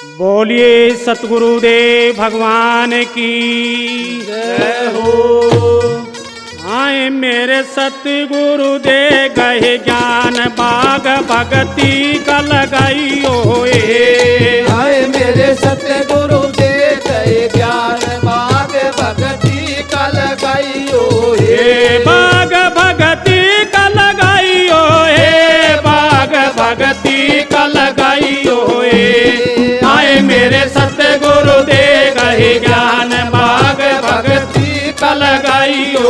बोलिए सतगुरुदेव भगवान की जय हो। आए मेरे सतगुरु दे गए ज्ञान बाग भगती का लगाइयो आए मेरे सतगुरु दे गए ज्ञान बाग भगती का लगाइयो बाग भगती का लगाइयो बाग भगती का लगाइयो आए मेरे सतगुरु दे गए ज्ञान बाग भगती का लगाइयो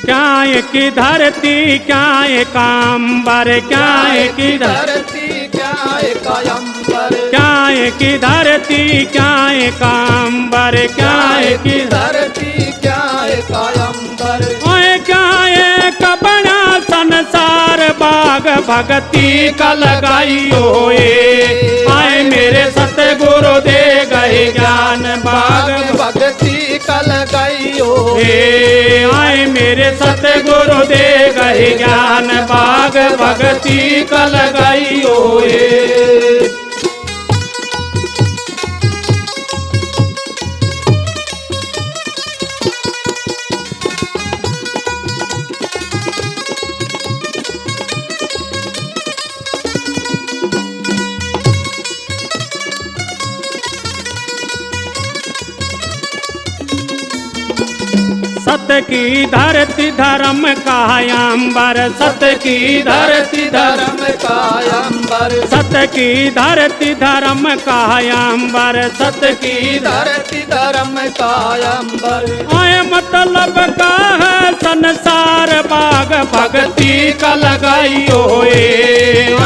क्या की धरती क्या काम्बर क्या की धरती क्या कायंबर क्या की धरती क्या काम्बर क्या की धरती क्या कायंबर क्या कबड़ा संसार बाग भगती का लगाइयो आए मेरे सतगुरु दे गए ज्ञान बाग भगती का लगाइयो आए मेरे सतगुरु दे गए ज्ञान बाग भगती का लगाइयो सत की धरती धर्म कायंबर सत की धरती धर्म कायंबर सत की धरती धर्म कायंबर सत की धरती धर्म कायंबर आए मतलब का है संसार बाग भगती का लगाइयो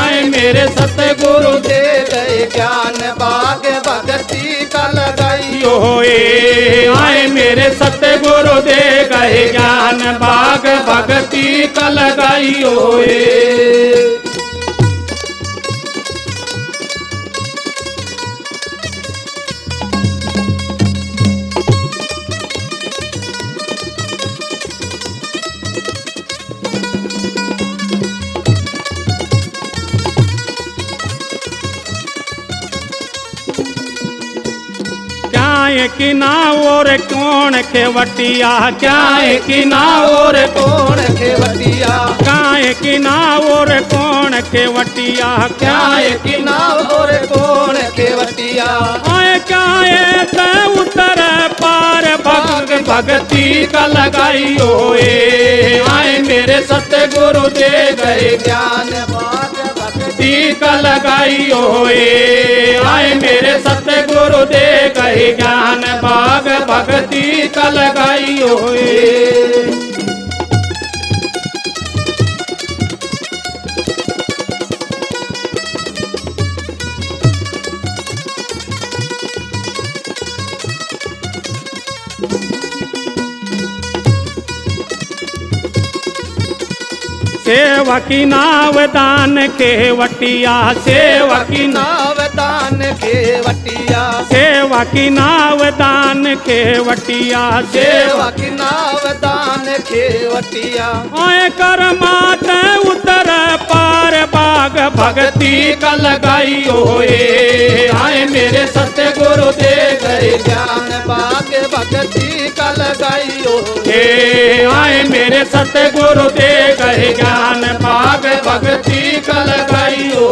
आए मेरे सतगुरु दे गए ज्ञान बाग भगती का लगाइयो आए मेरे सतगुरु दे गए ज्ञान बाग भगती का लगाइयो कि ना और कौन खेवटिया क्या कि ना और कौन खेवटिया काय कि ना और कौन खेवटिया क्या कि ना और कौन खेवटिया आए क्या उतर पार भग भगती का लगाइयो आए मेरे सतगुरु दे गए ज्ञान बाग भगती का लगाइयो आए मेरे सतगुरु दे गए ज्ञान बाग भगती का लगाइयो सेवा की नावदान खेवटिया सेवा की नावदान खेवटिया सेवा की नावदान खेवटिया सेवा की नावदान खेवटिया आए करमात उतर पार बाग भगती का लगाइयो आए मेरे सतगुरु दे गए ज्ञान बाग भगती का लगाइयो आए मेरे सतगुरु दे गए ज्ञान बाग भगती का लगाइयो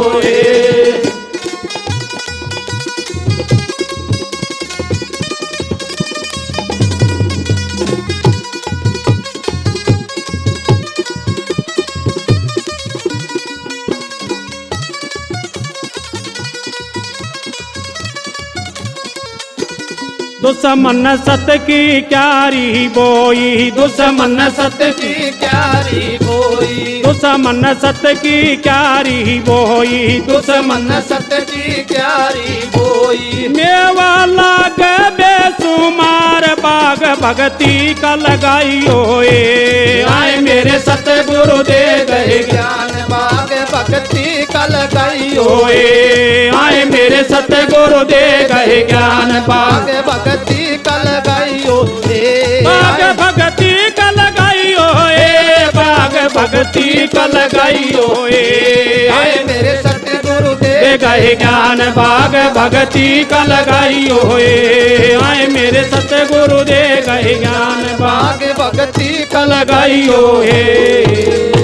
दुश्मन सत की क्यारी बोई दुश्मन सत की क्यारी बोई दुश्मन सत की क्यारी बोई दुश्मन सत की क्यारी बोई मेवा लाग बेसुमार बाग भगती का लगाइयो आए मेरे सतगुरु दे गए ज्ञान लगाइयो ओए आए मेरे सतगुरु दे गए ज्ञान बाग बाग भगती का लगाइयो बाग भगती का लगाइयो बाग भगती का लगाइयो आए मेरे सतगुरु दे गए ज्ञान बाग भगती का लगाइयो आए मेरे सतगुरु दे गए ज्ञान बाग बाग भगती का लगाइयो